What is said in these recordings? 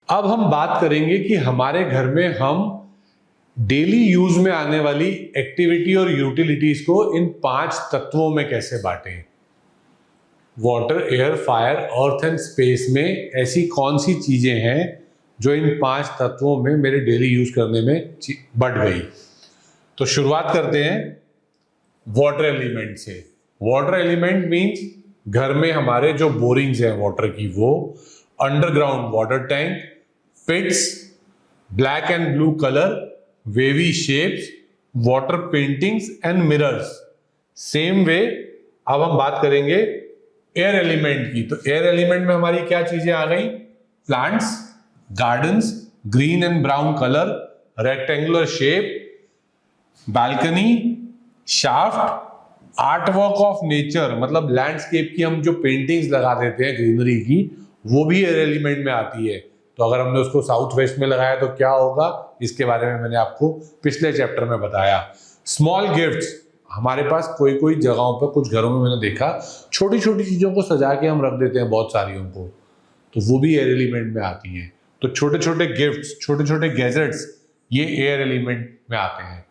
अब हम बात करेंगे कि हमारे घर में हम डेली यूज में आने वाली एक्टिविटी और यूटिलिटीज को इन 5 तत्वों में कैसे बांटें। Water, air, fire, earth and space में ऐसी कौन सी चीजें हैं जो इन 5 तत्वों में मेरे डेली यूज करने में बढ़ गई। तो शुरुआत करते हैं वाटर एलिमेंट से। वाटर एलिमेंट मींस घर में हमारे जो बोरिंग्स हैं वाटर की, वो underground water tank, pits, black and blue colour, wavy shapes, water paintings and mirrors. Same way अब हम बात करेंगे एयर एलिमेंट की। तो एयर एलिमेंट में हमारी क्या चीजें आ गई? Plants, gardens, green and brown colour, rectangular shape, balcony, shaft, art work of nature, मतलब लैंडस्केप की हम जो पेंटिंग्स लगा देते हैं ग्रीनरी की, वो भी एयर एलिमेंट में आती है। तो अगर हमने उसको साउथ वेस्ट में लगाया तो क्या होगा, इसके बारे में मैंने आपको पिछले चैप्टर में बताया। स्मॉल गिफ्ट्स, हमारे पास कोई कोई जगहों पर, कुछ घरों में मैंने देखा छोटी छोटी चीजों को सजा के हम रख देते हैं बहुत सारियों को, तो वो भी एयर एलिमेंट में आती हैं। तो छोटे छोटे गिफ्ट्स, छोटे छोटे गैजेट्स, ये एयर एलिमेंट में आते हैं।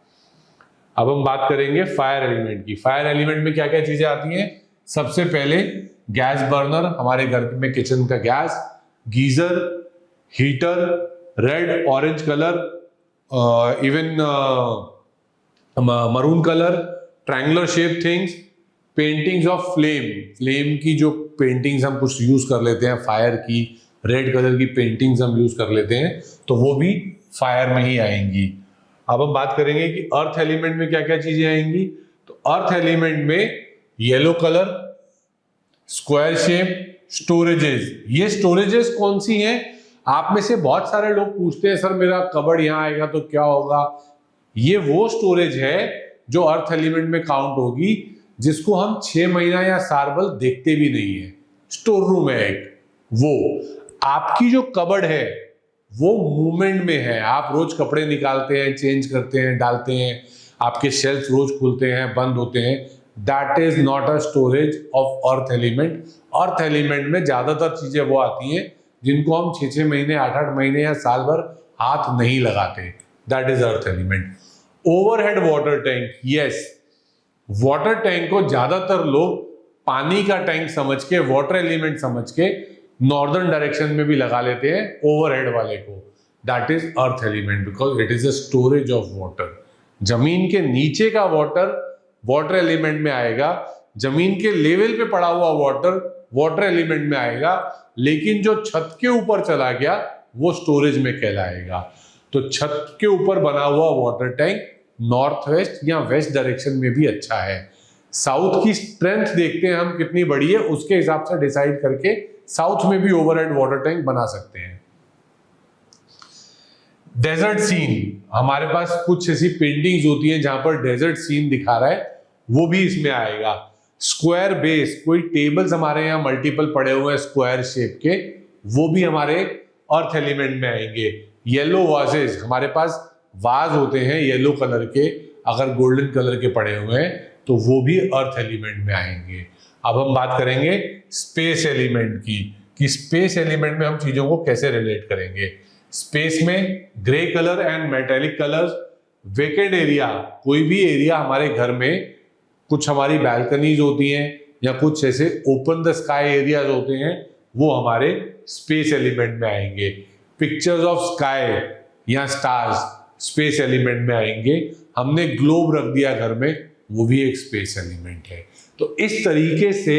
अब हम बात करेंगे फायर एलिमेंट की। फायर एलिमेंट में क्या क्या चीजें आती हैं? सबसे पहले गैस बर्नर, हमारे घर में किचन का gas, geyser, heater, red orange colour, even maroon colour, triangular shape things, paintings of flame, flame की जो पेंटिंग्स हम कुछ यूज कर लेते हैं, फायर की रेड कलर की पेंटिंग्स हम यूज कर लेते हैं, तो वो भी फायर में ही आएंगी। अब हम बात करेंगे कि अर्थ एलिमेंट में क्या क्या चीजें आएंगी। तो अर्थ एलिमेंट में yellow colour, square shape, storages. ये स्टोरेजेस कौन सी हैं? आप में से बहुत सारे लोग पूछते हैं, सर मेरा कबर्ड यहाँ आएगा तो क्या होगा। ये वो स्टोरेज है जो अर्थ एलिमेंट में काउंट होगी, जिसको हम 6 महीना या साल भर देखते भी नहीं है। स्टोर रूम है एक वो। आपकी जो कबर्ड है वो मूवमेंट में है, आप रोज कपड़े निकालते हैं, चेंज करते हैं, डालते हैं, आपके शेल्फ रोज खुलते हैं, बंद होते हैं। That is not a storage of earth element. Earth element में ज्यादातर चीजें वो आती हैं जिनको हम 6-6 महीने, 8-8 महीने या साल भर हाथ नहीं लगाते। That is earth element. Overhead water tank, yes, water tank को ज्यादातर लोग पानी का टैंक समझ के, वाटर एलिमेंट समझ के नॉर्दर्न डायरेक्शन में भी लगा लेते हैं ओवरहेड वाले को। That is earth element because it is a storage of water. जमीन के नीचे का वाटर वाटर एलिमेंट में आएगा, जमीन के लेवल पे पड़ा हुआ वाटर वाटर एलिमेंट में आएगा, लेकिन जो छत के ऊपर चला गया वो स्टोरेज में कहलाएगा। तो छत के ऊपर बना हुआ वाटर टैंक नॉर्थ वेस्ट या वेस्ट डायरेक्शन में भी अच्छा है। साउथ की स्ट्रेंथ देखते हैं हम कितनी बड़ी है, उसके हिसाब से डिसाइड करके साउथ में भी ओवरहेड वाटर टैंक बना सकते हैं। डेजर्ट सीन, हमारे पास कुछ ऐसी पेंटिंग्स होती हैं जहां पर डेजर्ट सीन दिखा रहा है, वो भी इसमें आएगा। स्क्वायर बेस, कोई टेबल्स हमारे यहाँ मल्टीपल पड़े हुए हैं स्क्वायर शेप के, वो भी हमारे अर्थ एलिमेंट में आएंगे। येलो वाजेस, हमारे पास वाज होते हैं येलो कलर के, अगर गोल्डन कलर के पड़े हुए हैं तो वो भी अर्थ एलिमेंट में आएंगे। अब हम बात करेंगे स्पेस एलिमेंट की, कि स्पेस एलिमेंट में हम चीजों को कैसे रिलेट करेंगे। स्पेस में grey colour and metallic colours, vacant area, कोई भी एरिया हमारे घर में, कुछ हमारी बैल्कनीज होती हैं या कुछ ऐसे ओपन द स्काई एरियाज होते हैं, वो हमारे स्पेस एलिमेंट में आएंगे। पिक्चर्स ऑफ स्काई या स्टार्स स्पेस एलिमेंट में आएंगे। हमने ग्लोब रख दिया घर में, वो भी एक स्पेस एलिमेंट है। तो इस तरीके से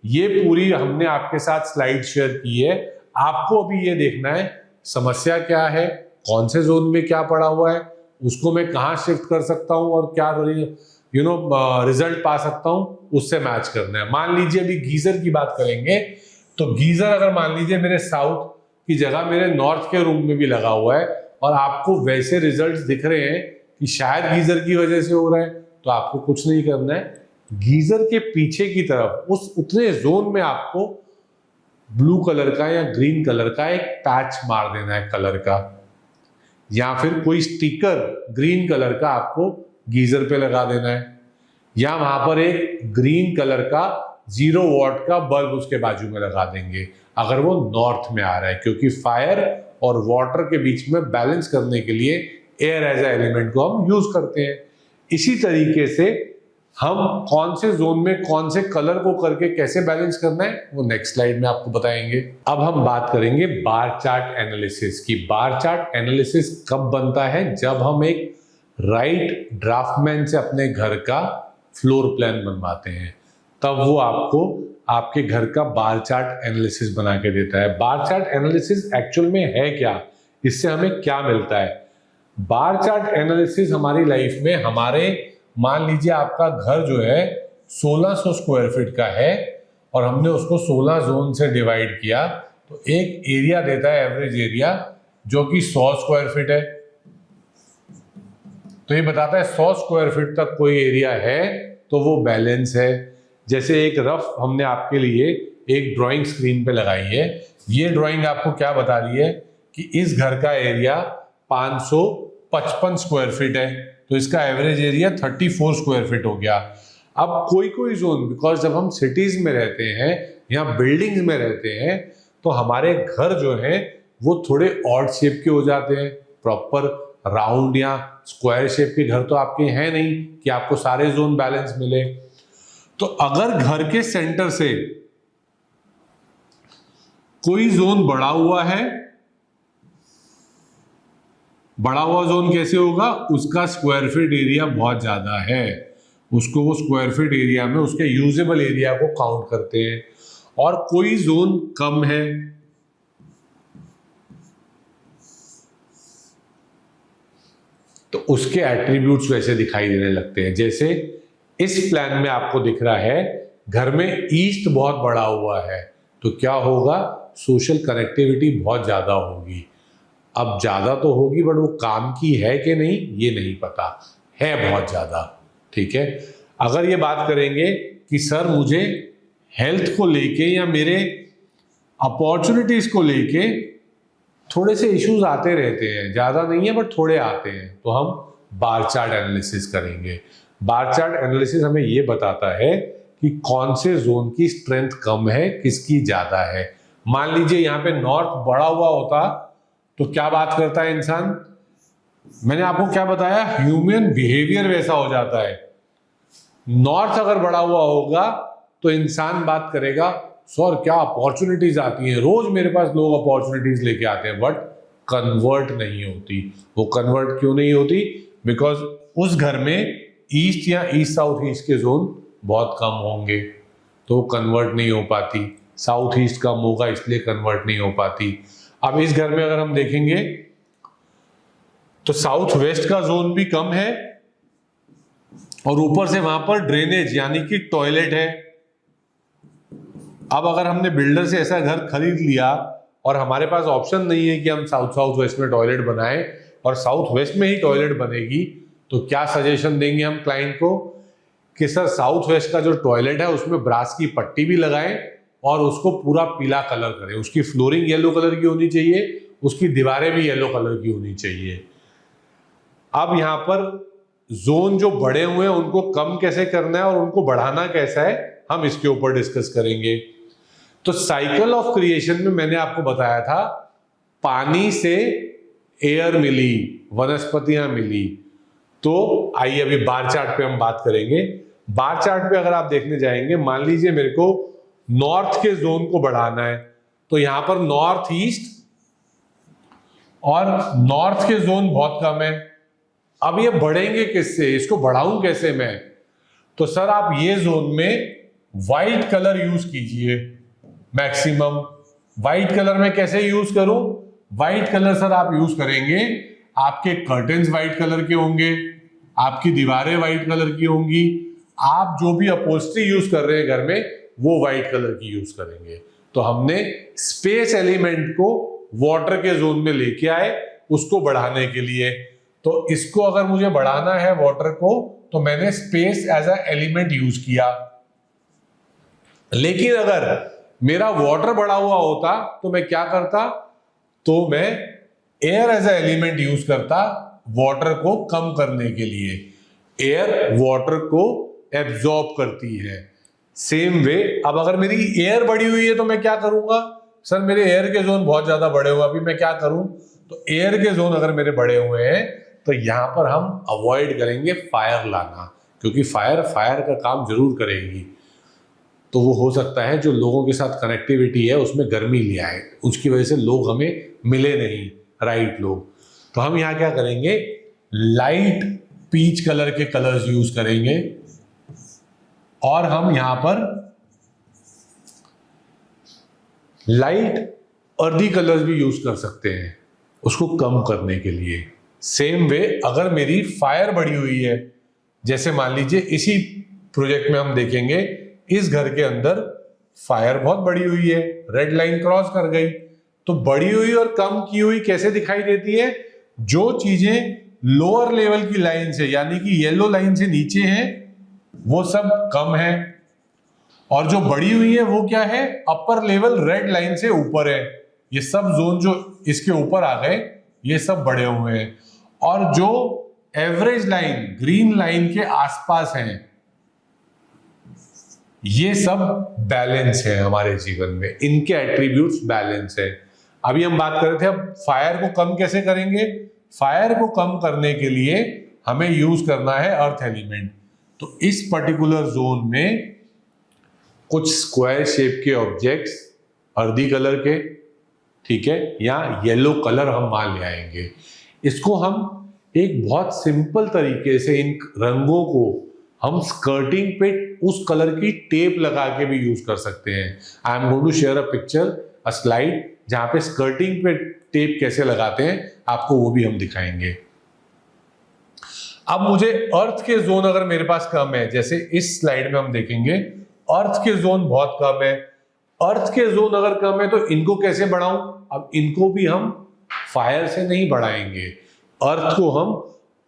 ये पूरी हमने आपके साथ स्लाइड शेयर की है। आपको अभी ये देखना है समस्या क्या है, कौन से जोन में क्या पड़ा हुआ है, उसको मैं कहाँ शिफ्ट कर सकता हूँ और क्या रिजल्ट पा सकता हूँ, उससे मैच करना है। मान लीजिए अभी गीजर की बात करेंगे, तो गीजर अगर मान लीजिए मेरे साउथ की जगह मेरे नॉर्थ के रूम में भी लगा हुआ है और आपको वैसे रिजल्ट्स दिख रहे हैं कि शायद गीजर की वजह से हो रहा है, तो आपको कुछ नहीं करना है। गीजर के पीछे की तरफ उस उतने जोन में आपको ब्लू कलर का या ग्रीन कलर का एक पैच मार देना है कलर का, या फिर कोई स्टिकर ग्रीन कलर का आपको गीजर पे लगा देना है, या वहां पर एक ग्रीन कलर का 0 वॉट का बल्ब उसके बाजू में लगा देंगे अगर वो नॉर्थ में आ रहा है, क्योंकि फायर और वाटर के बीच में बैलेंस करने के लिए एयर एज ए एलिमेंट को हम यूज करते हैं। इसी तरीके से हम कौन से जोन में कौन से कलर को करके कैसे बैलेंस करना है वो नेक्स्ट स्लाइड में आपको बताएंगे। अब हम बात करेंगे बार चार्ट एनालिसिस की। बार चार्ट एनालिसिस कब बनता है? जब हम एक राइट ड्राफ्टमैन से अपने घर का फ्लोर प्लान बनवाते हैं, तब वो आपको आपके घर का बार चार्ट एनालिसिस बना के देता है। बार चार्ट एनालिसिस एक्चुअल में है क्या, इससे हमें क्या मिलता है? बार चार्ट एनालिसिस हमारी लाइफ में, हमारे मान लीजिए आपका घर जो है 1600 स्क्वायर फीट का है और हमने उसको 16 जोन से डिवाइड किया, तो एक एरिया देता है, एवरेज एरिया, जो कि 100 स्क्वायर फीट है। तो ये बताता है 100 स्क्वायर फीट तक कोई एरिया है तो वो बैलेंस है। जैसे एक रफ हमने आपके लिए एक ड्राइंग स्क्रीन पे लगाई है। ये ड्राइंग आपको क्या बता रही है कि इस घर का एरिया 555 स्क्वायर फीट है, तो इसका एवरेज एरिया 34 स्क्वायर फीट हो गया। अब कोई कोई जोन, बिकॉज जब हम सिटीज में रहते हैं या बिल्डिंग्स में रहते हैं तो हमारे घर जो है वो थोड़े ऑड शेप के हो जाते हैं। प्रॉपर राउंड या स्क्वायर शेप के घर तो आपके हैं नहीं कि आपको सारे जोन बैलेंस मिले। तो अगर घर के सेंटर से कोई जोन बढ़ा हुआ है, बढ़ा हुआ जोन कैसे होगा? उसका स्क्वायर फीट एरिया बहुत ज्यादा है, उसको वो स्क्वायर फीट एरिया में उसके यूजेबल एरिया को काउंट करते हैं। और कोई जोन कम है, तो उसके एट्रीब्यूट्स वैसे दिखाई देने लगते हैं। जैसे इस प्लान में आपको दिख रहा है घर में ईस्ट बहुत बड़ा हुआ है, तो क्या होगा? सोशल कनेक्टिविटी बहुत ज्यादा होगी। अब ज्यादा तो होगी, बट वो काम की है कि नहीं ये नहीं पता, है बहुत ज्यादा। ठीक है, अगर ये बात करेंगे कि सर मुझे हेल्थ को लेके या मेरे अपॉर्चुनिटीज को लेके थोड़े से इश्यूज आते रहते हैं, ज्यादा नहीं है बट थोड़े आते हैं, तो हम बार चार्ट एनालिसिस करेंगे। बार चार्ट एनालिसिस हमें ये बताता है कि कौन से जोन की स्ट्रेंथ कम है, किसकी ज्यादा है। मान लीजिए यहाँ पे नॉर्थ बढ़ा हुआ होता तो क्या बात करता है इंसान? मैंने आपको क्या बताया, ह्यूमन बिहेवियर वैसा हो जाता है। नॉर्थ अगर बढ़ा हुआ होगा तो इंसान बात करेगा, सर क्या अपॉर्चुनिटीज आती हैं, रोज मेरे पास लोग अपॉर्चुनिटीज लेके आते हैं, बट कन्वर्ट नहीं होती। वो कन्वर्ट क्यों नहीं होती? बिकॉज उस घर में ईस्ट या ईस्ट साउथ ईस्ट के जोन बहुत कम होंगे, तो वो कन्वर्ट नहीं हो पाती। साउथ ईस्ट कम होगा इसलिए कन्वर्ट नहीं हो पाती। अब इस घर में अगर हम देखेंगे तो साउथ वेस्ट का जोन भी कम है और ऊपर से वहां पर ड्रेनेज यानी कि टॉयलेट है। अब अगर हमने बिल्डर से ऐसा घर खरीद लिया और हमारे पास ऑप्शन नहीं है कि हम साउथ वेस्ट में टॉयलेट बनाएं और साउथ वेस्ट में ही टॉयलेट बनेगी, तो क्या सजेशन देंगे हम क्लाइंट को कि सर साउथ वेस्ट का जो टॉयलेट है उसमें ब्रास की पट्टी भी लगाएं और उसको पूरा पीला कलर करें, उसकी फ्लोरिंग येलो कलर की होनी चाहिए, उसकी दीवारें भी येलो कलर की होनी चाहिए। अब यहाँ पर जोन जो बड़े हुए हैं उनको कम कैसे करना है और उनको बढ़ाना कैसा है, हम इसके ऊपर डिस्कस करेंगे। तो साइकिल ऑफ क्रिएशन में मैंने आपको बताया था पानी से एयर मिली, वनस्पतियां मिली। तो आइए अभी बार चार्ट पे हम बात करेंगे। बार चार्ट पे अगर आप देखने जाएंगे, मान लीजिए मेरे को नॉर्थ के जोन को बढ़ाना है, तो यहां पर नॉर्थ ईस्ट और नॉर्थ के जोन बहुत कम है। अब ये बढ़ेंगे किससे, इसको बढ़ाऊं कैसे मैं? तो सर आप ये जोन में व्हाइट कलर यूज कीजिए मैक्सिमम। व्हाइट कलर में कैसे यूज करूं? व्हाइट कलर सर आप यूज करेंगे, आपके कर्टेन्स व्हाइट कलर के होंगे, आपकी दीवारें व्हाइट कलर की होंगी, आप जो भी अपहोल्स्ट्री यूज कर रहे हैं घर में वो व्हाइट कलर की यूज करेंगे। तो हमने स्पेस एलिमेंट को वाटर के जोन में लेके आए उसको बढ़ाने के लिए। तो इसको अगर मुझे बढ़ाना है वाटर को, तो मैंने space as a element use किया। लेकिन अगर मेरा वाटर बढ़ा हुआ होता तो मैं क्या करता? तो मैं air as a element use करता वाटर को कम करने के लिए। एयर वाटर को एब्जॉर्ब करती है। सेम वे अब अगर मेरी एयर बढ़ी हुई है तो मैं क्या करूंगा, सर मेरे एयर के जोन बहुत ज्यादा बड़े हुए, अभी मैं क्या करूं, तो एयर के जोन अगर मेरे बड़े हुए हैं तो यहां पर हम अवॉइड करेंगे फायर लाना, क्योंकि फायर का काम जरूर करेगी। तो वो हो सकता है जो लोगों के साथ कनेक्टिविटी है उसमें गर्मी ले आए, उसकी वजह से लोग हमें मिले नहीं, राइट लोग। तो हम यहाँ क्या करेंगे, लाइट पीच कलर के कलर्स यूज करेंगे और हम यहां पर लाइट अर्दी कलर्स भी यूज कर सकते हैं उसको कम करने के लिए। सेम वे अगर मेरी फायर बढ़ी हुई है, जैसे मान लीजिए इसी प्रोजेक्ट में हम देखेंगे इस घर के अंदर फायर बहुत बढ़ी हुई है, रेड लाइन क्रॉस कर गई, तो बढ़ी हुई और कम की हुई कैसे दिखाई देती है, जो चीजें लोअर लेवल की लाइन से यानी कि येलो लाइन से नीचे हैं वो सब कम है, और जो बढ़ी हुई है वो क्या है, अपर लेवल रेड लाइन से ऊपर है। ये सब जोन जो इसके ऊपर आ गए ये सब बढ़े हुए हैं, और जो एवरेज लाइन ग्रीन लाइन के आसपास हैं ये सब बैलेंस है हमारे जीवन में, इनके एट्रीब्यूट्स बैलेंस है। अभी हम बात कर रहे थे अब फायर को कम कैसे करेंगे, फायर को कम करने के लिए हमें यूज करना है अर्थ एलिमेंट। तो इस पर्टिकुलर जोन में कुछ स्क्वायर शेप के ऑब्जेक्ट्स अर्दी कलर के, ठीक है, या येलो कलर हम मान ले आएंगे। इसको हम एक बहुत सिंपल तरीके से इन रंगों को हम स्कर्टिंग पे उस कलर की टेप लगा के भी यूज कर सकते हैं। I am going to share a picture, a slide, जहां पे स्कर्टिंग पे टेप कैसे लगाते हैं आपको वो भी हम दिखाएंगे। अब मुझे अर्थ के जोन अगर मेरे पास कम है, जैसे इस स्लाइड में हम देखेंगे अर्थ के जोन बहुत कम है, अर्थ के जोन अगर कम है तो इनको कैसे बढ़ाऊं, अब इनको भी हम फायर से नहीं बढ़ाएंगे, अर्थ को हम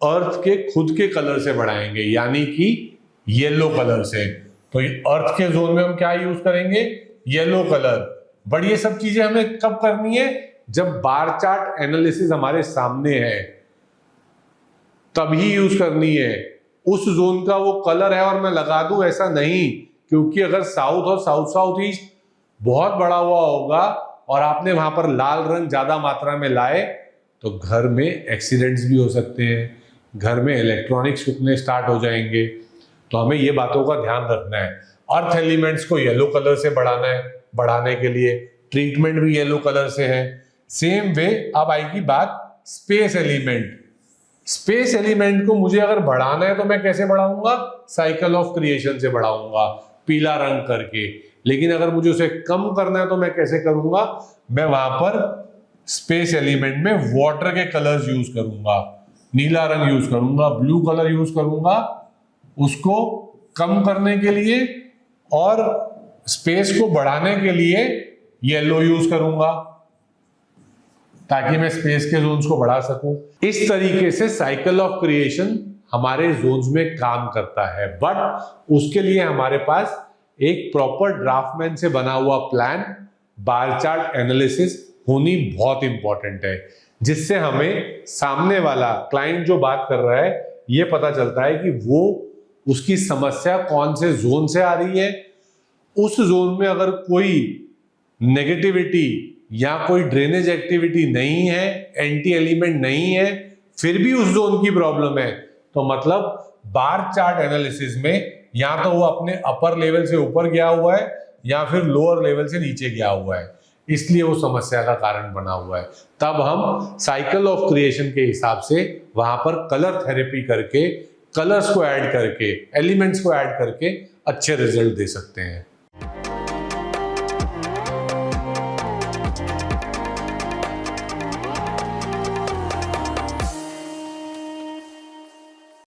अर्थ के खुद के कलर से बढ़ाएंगे यानी कि येलो कलर से। तो अर्थ के जोन में हम क्या यूज करेंगे, येलो कलर। बट ये सब चीजें हमें कब करनी है, जब बार चार्ट एनालिसिस हमारे सामने है तभी यूज करनी है। उस जोन का वो कलर है और मैं लगा दूं ऐसा नहीं, क्योंकि अगर साउथ और साउथ ईस्ट बहुत बड़ा हुआ होगा और आपने वहां पर लाल रंग ज्यादा मात्रा में लाए तो घर में एक्सीडेंट्स भी हो सकते हैं, घर में इलेक्ट्रॉनिक्स रुकने स्टार्ट हो जाएंगे। तो हमें ये बातों का ध्यान रखना है। अर्थ एलिमेंट्स को येलो कलर से बढ़ाना है, बढ़ाने के लिए ट्रीटमेंट भी येलो कलर से है। सेम वे अब आएगी बात स्पेस एलिमेंट। स्पेस एलिमेंट को मुझे अगर बढ़ाना है तो मैं कैसे बढ़ाऊंगा, साइकिल ऑफ क्रिएशन से बढ़ाऊंगा पीला रंग करके। लेकिन अगर मुझे उसे कम करना है तो मैं कैसे करूंगा, मैं वहां पर स्पेस एलिमेंट में वाटर के कलर्स यूज करूंगा, नीला रंग यूज करूंगा, ब्लू कलर यूज करूंगा उसको कम करने के लिए, और स्पेस को बढ़ाने के लिए येलो यूज करूंगा ताकि मैं स्पेस के जोन्स को बढ़ा सकूं। इस तरीके से साइकिल ऑफ क्रिएशन हमारे जोन्स में काम करता है। बट उसके लिए हमारे पास एक प्रॉपर ड्राफ्टमैन से बना हुआ प्लान, बार चार्ट एनालिसिस होनी बहुत इंपॉर्टेंट है, जिससे हमें सामने वाला क्लाइंट जो बात कर रहा है ये पता चलता है कि वो उसकी समस्या कौन से जोन से आ रही है। उस जोन में अगर कोई नेगेटिविटी या कोई ड्रेनेज एक्टिविटी नहीं है, एंटी एलिमेंट नहीं है, फिर भी उस जोन की प्रॉब्लम है, तो मतलब बार चार्ट एनालिसिस में या तो वो अपने अपर लेवल से ऊपर गया हुआ है या फिर लोअर लेवल से नीचे गया हुआ है, इसलिए वो समस्या का कारण बना हुआ है। तब हम साइकिल ऑफ क्रिएशन के हिसाब से वहां पर कलर थेरेपी करके, कलर्स को ऐड करके, एलिमेंट्स को ऐड करके अच्छे रिजल्ट दे सकते हैं।